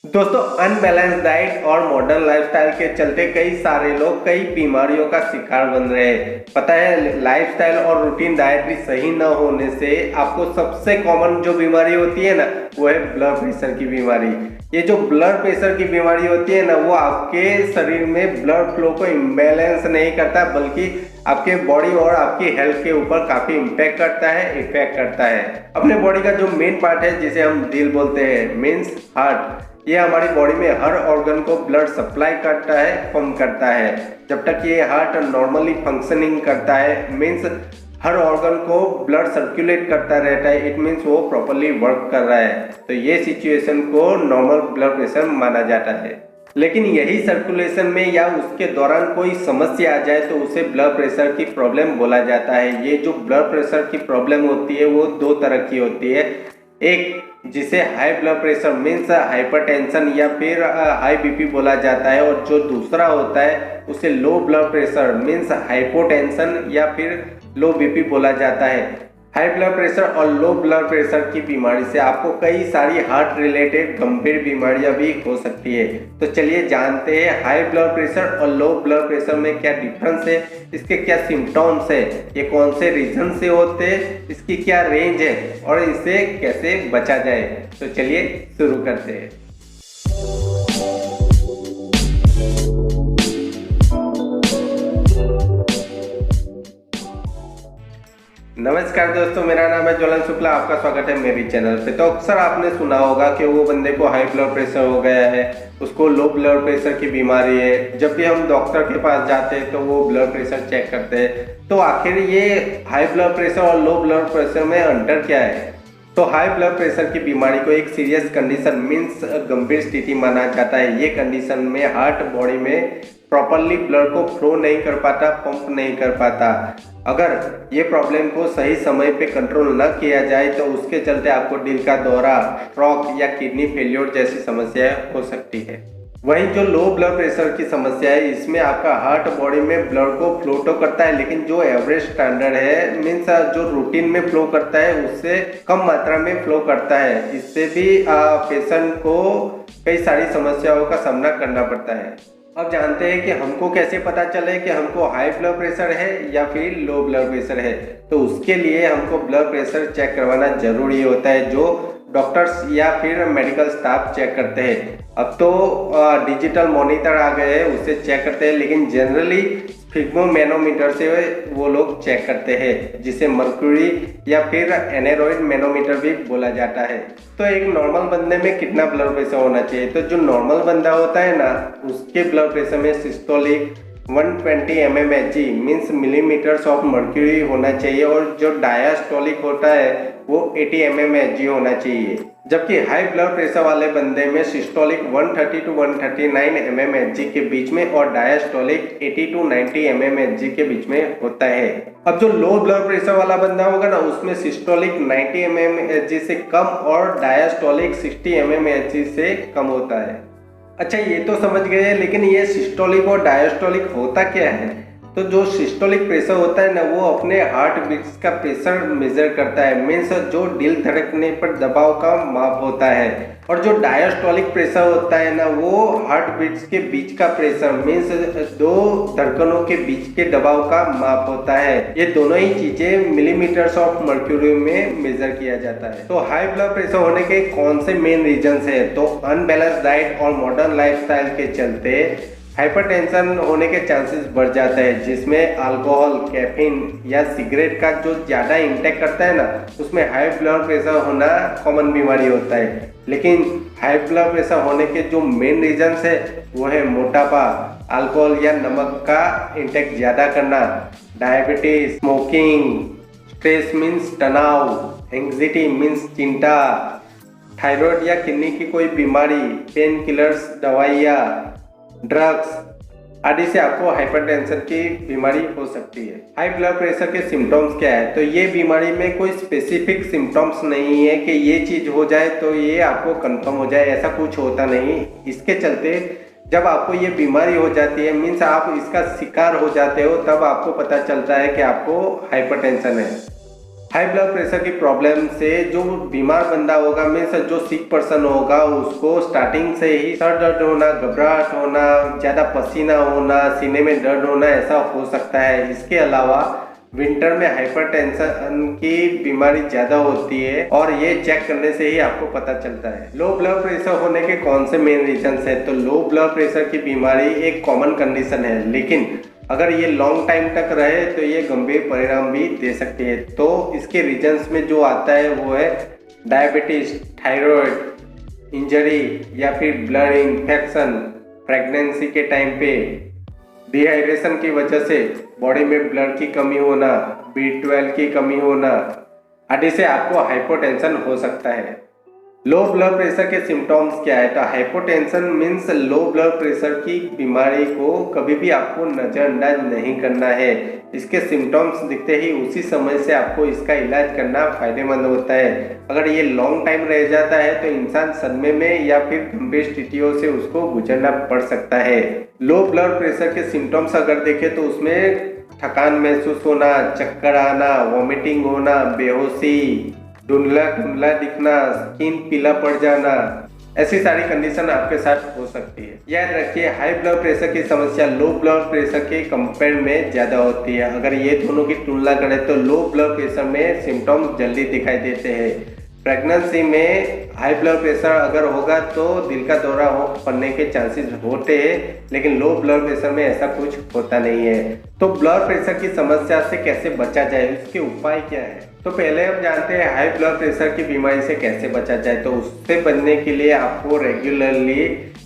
दोस्तों, unbalance diet और modern lifestyle के चलते कई सारे लोग कई बीमारियों का शिकार बन रहे हैं। पता है, लाइफस्टाइल और रूटीन डाइट भी सही न होने से आपको सबसे कॉमन जो बीमारी होती है ना, वो है ब्लड प्रेशर की बीमारी। ये जो ब्लड प्रेशर की बीमारी होती है ना, वो आपके शरीर में ब्लड फ्लो को इम्बैलेंस नहीं करता, बल्कि आपके बॉडी और आपकी हेल्थ के ऊपर काफी इम्पैक्ट करता है, इफेक्ट करता है। अपने बॉडी का जो मेन पार्ट है, जिसे हम दिल बोलते हैं, मीन्स हार्ट, ये हमारी बॉडी में हर ऑर्गन को ब्लड सप्लाई करता है, पंप करता है। जब तक ये हार्ट नॉर्मली फंक्शनिंग करता है, मीन्स हर ऑर्गन को ब्लड सर्कुलेट करता रहता है, इट मीन्स वो प्रॉपरली वर्क कर रहा है। तो ये सिचुएशन को नॉर्मल ब्लड प्रेशर माना जाता है। लेकिन यही सर्कुलेशन में या उसके दौरान कोई समस्या आ जाए तो उसे ब्लड प्रेशर की प्रॉब्लम बोला जाता है। ये जो ब्लड प्रेशर की प्रॉब्लम होती है वो दो तरह की होती है। एक जिसे high blood pressure means hypertension या फिर हाई बीपी बोला जाता है, और जो दूसरा होता है उसे low blood pressure means hypotension या फिर लो बीपी बोला जाता है। हाई ब्लड प्रेशर और लो ब्लड प्रेशर की बीमारी से आपको कई सारी हार्ट रिलेटेड गंभीर बीमारियां भी हो सकती है। तो चलिए जानते हैं हाई ब्लड प्रेशर और लो ब्लड प्रेशर में क्या डिफरेंस है, इसके क्या सिम्टम्स है, ये कौन से रीजन से होते हैं, इसकी क्या रेंज है और इससे कैसे बचा जाए। तो चलिए शुरू करते हैं। नमस्कार दोस्तों, मेरा नाम है ज्वलन शुक्ला, आपका स्वागत है मेरी चैनल पे। तो अक्सर आपने सुना होगा कि वो बंदे को हाई ब्लड प्रेशर हो गया है, उसको लो ब्लड प्रेशर की बीमारी है। जब भी हम डॉक्टर के पास जाते हैं तो वो ब्लड प्रेशर चेक करते हैं। तो आखिर ये हाई ब्लड प्रेशर और लो ब्लड प्रेशर में अंतर क्या है? तो हाई ब्लड प्रेशर की बीमारी को एक सीरियस कंडीशन मीन्स गंभीर स्थिति माना जाता है। ये कंडीशन में हार्ट बॉडी में प्रॉपरली ब्लड को फ्लो नहीं कर पाता, पंप नहीं कर पाता। अगर ये प्रॉब्लम को सही समय पे कंट्रोल न किया जाए तो उसके चलते आपको दिल का दौरा, स्ट्रोक या किडनी फेल्योर जैसी समस्याएं हो सकती है। वहीं जो लो ब्लड प्रेशर की समस्या है, इसमें आपका हार्ट बॉडी में ब्लड को फ्लो तो करता है, लेकिन जो एवरेज स्टैंडर्ड है मीन्स जो रूटीन में फ्लो करता है उससे कम मात्रा में फ्लो करता है। इससे भी पेशेंट को कई सारी समस्याओं का सामना करना पड़ता है। अब जानते हैं कि हमको कैसे पता चले कि हमको हाई ब्लड प्रेशर है या फिर लो ब्लड प्रेशर है। तो उसके लिए हमको ब्लड प्रेशर चेक करवाना जरूरी होता है, जो डॉक्टर्स या फिर मेडिकल स्टाफ चेक करते हैं। अब तो डिजिटल मॉनिटर आ गए हैं, उससे चेक करते हैं, लेकिन जनरली स्फिग्मोमैनोमीटर से वो लोग चेक करते हैं, जिसे मर्क्यूरी या फिर एनेरॉइड मैनोमीटर भी बोला जाता है। तो एक नॉर्मल बंदे में कितना ब्लड प्रेशर होना चाहिए? तो जो नॉर्मल बंदा होता है ना, उसके ब्लड प्रेशर में systolic 120 mmHg means millimetres of mercury होना चाहिए, और जो डायस्टोलिक होता है वो 80 mmHg होना चाहिए। जबकि हाई ब्लड प्रेशर वाले बंदे में सिस्टोलिक 130 to 139 mmHg के बीच में और डायस्टोलिक 80 to 90 mmHg के बीच में होता है। अब जो लो ब्लड प्रेशर वाला बंदा होगा ना, उसमें सिस्टोलिक 90 mmHg से कम और डायस्टोलिक 60 mmHg से कम होता है। अच्छा, ये तो समझ गए, लेकिन ये सिस्टोलिक और डायस्टोलिक होता क्या है? तो जो सिस्टोलिक प्रेशर होता है ना, वो अपने हार्ट बीट्स का प्रेशर मेजर करता है, मीन्स जो दिल धड़कने पर दबाव का माप होता है। और जो डायस्टोलिक प्रेशर होता है ना, वो हार्ट बीट्स के बीच का प्रेशर मीन्स दो धड़कनों के बीच के दबाव का माप होता है। ये दोनों ही चीजें मिलीमीटर्स ऑफ मर्क्यूरी में मेजर किया जाता है। तो हाई ब्लड प्रेशर होने के कौन से मेन रीजंस है? तो अनबैलेंस डाइट और मॉडर्न लाइफस्टाइल के चलते हाइपरटेंशन होने के चांसेस बढ़ जाता है, जिसमें अल्कोहल, कैफीन या सिगरेट का जो ज़्यादा इंटेक करता है ना, उसमें हाई ब्लड प्रेशर होना कॉमन बीमारी होता है। लेकिन हाई ब्लड प्रेशर होने के जो मेन रीजंस है वो है मोटापा, अल्कोहल या नमक का इंटेक ज़्यादा करना, डायबिटीज, स्मोकिंग, स्ट्रेस मीन्स तनाव, एंग्जाइटी मीन्स चिंता, थायराइड या किडनी की कोई बीमारी, पेन किलर्स दवाइयाँ, ड्रग्स आदि से आपको हाइपरटेंशन की बीमारी हो सकती है। हाई ब्लड प्रेशर के सिम्टम्स क्या है? तो ये बीमारी में कोई स्पेसिफिक सिम्टम्स नहीं है कि ये चीज हो जाए तो ये आपको कंफर्म हो जाए, ऐसा कुछ होता नहीं। इसके चलते जब आपको ये बीमारी हो जाती है, मीन्स आप इसका शिकार हो जाते हो, तब आपको पता चलता है कि आपको हाइपरटेंशन है। हाई ब्लड प्रेशर की प्रॉब्लम से जो बीमार बंदा होगा, मीन्स जो सिक पर्सन होगा, उसको स्टार्टिंग से ही सर दर्द होना, घबराहट होना, ज़्यादा पसीना होना, सीने में दर्द होना, ऐसा हो सकता है। इसके अलावा विंटर में हाइपरटेंशन की बीमारी ज़्यादा होती है और ये चेक करने से ही आपको पता चलता है। लो ब्लड प्रेशर होने के कौन से मेन रीजंस है? तो लो ब्लड प्रेशर की बीमारी एक कॉमन कंडीशन है, लेकिन अगर ये लॉन्ग टाइम तक रहे तो ये गंभीर परिणाम भी दे सकती है। तो इसके रीजंस में जो आता है वो है डायबिटीज, थायराइड, इंजरी या फिर ब्लड इन्फेक्शन, प्रेगनेंसी के टाइम पे, डिहाइड्रेशन की वजह से बॉडी में ब्लड की कमी होना, B12 की कमी होना आदि से आपको हाइपोटेंशन हो सकता है। लो ब्लड प्रेशर के सिम्टम्स क्या है? तो hypotension means low blood pressure की बीमारी को कभी भी आपको नज़रअंदाज नहीं करना है। इसके सिम्टम्स दिखते ही उसी समय से आपको इसका इलाज करना फायदेमंद होता है। अगर ये लॉन्ग टाइम रह जाता है तो इंसान सदमे में या फिर गंभीर स्थितियों से उसको गुजरना पड़ सकता है। लो ब्लड प्रेशर के सिम्टम्स अगर देखें तो उसमें थकान महसूस होना, चक्कर आना, वॉमिटिंग होना, बेहोशी, धुंधला धुंधला दिखना, स्किन पीला पड़ जाना, ऐसी सारी कंडीशन आपके साथ हो सकती है। याद रखिए, हाई ब्लड प्रेशर की समस्या लो ब्लड प्रेशर के कंपेयर में ज़्यादा होती है। अगर ये दोनों की तुलना करें तो लो ब्लड प्रेशर में सिम्टम्स जल्दी दिखाई देते हैं। प्रेगनेंसी में हाई ब्लड प्रेशर अगर होगा तो दिल का दौरा पड़ने के चांसेस होते हैं, लेकिन लो ब्लड प्रेशर में ऐसा कुछ होता नहीं है। तो ब्लड प्रेशर की समस्या से कैसे बचा जाए, उसके उपाय क्या है? तो पहले हम जानते हैं हाई ब्लड प्रेशर की बीमारी से कैसे बचा जाए। तो उससे बचने के लिए आपको रेगुलरली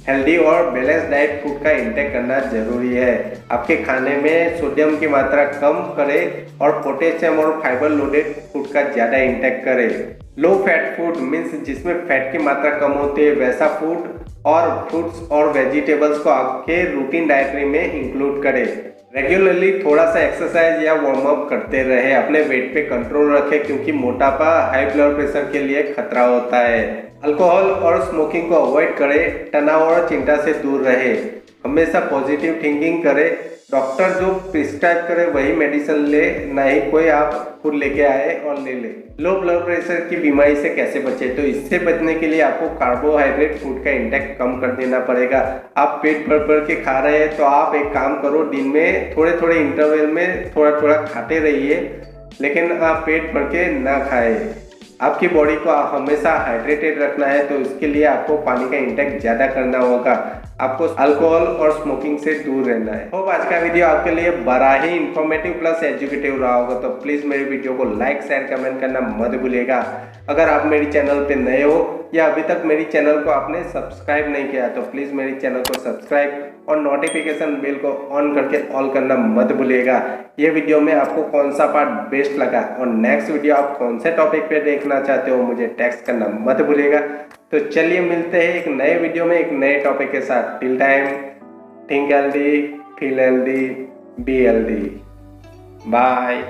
हेल्दी और बैलेंस डाइट फूड का इंटेक करना जरूरी है। आपके खाने में सोडियम की मात्रा कम करें और पोटेशियम और फाइबर लोडेड फूड का ज़्यादा इंटेक करें। लो फैट फूड मीन्स जिसमें फैट की मात्रा कम होती है वैसा फूड और फ्रूट्स और वेजिटेबल्स को आपके रूटीन डाइटरी में इंक्लूड करें। रेगुलरली थोड़ा सा एक्सरसाइज या वार्म अप करते रहे। अपने वेट पे कंट्रोल रखें, क्योंकि मोटापा हाई ब्लड प्रेशर के लिए खतरा होता है। अल्कोहल और स्मोकिंग को अवॉइड करें। तनाव और चिंता से दूर रहे। हमेशा पॉजिटिव थिंकिंग करें। डॉक्टर जो प्रिस्क्राइब करे वही मेडिसिन ले, ना ही कोई आप खुद लेके आए और ले ले। लो ब्लड प्रेशर की बीमारी से कैसे बचे? तो इससे बचने के लिए आपको कार्बोहाइड्रेट फूड का इंटेक कम कर देना पड़ेगा। आप पेट भर भर के खा रहे हैं तो आप एक काम करो, दिन में थोड़े थोड़े इंटरवल में थोड़ा थोड़ा खाते रहिए, लेकिन आप पेट भर के ना खाएं। आपकी बॉडी को हमेशा हाइड्रेटेड रखना है, तो इसके लिए आपको पानी का इंटेक ज़्यादा करना होगा। आपको अल्कोहल और स्मोकिंग से दूर रहना है। होप आज का वीडियो आपके लिए बड़ा ही इन्फॉर्मेटिव प्लस एजुकेटिव रहा होगा। तो प्लीज़ मेरी वीडियो को लाइक, शेयर, कमेंट करना मत भूलिएगा। अगर आप मेरी चैनल पे नए हो या अभी तक मेरी चैनल को आपने सब्सक्राइब नहीं किया तो प्लीज़ मेरी चैनल को सब्सक्राइब और नोटिफिकेशन बेल को ऑन करके ऑल करना मत भूलिएगा। ये वीडियो में आपको कौन सा पार्ट बेस्ट लगा और नेक्स्ट वीडियो आप कौन से टॉपिक पे देखना चाहते हो मुझे टेक्स्ट करना मत भूलिएगा। तो चलिए मिलते हैं एक नए वीडियो में एक नए टॉपिक के साथ। Till time, think healthy, feel healthy, be healthy. Bye.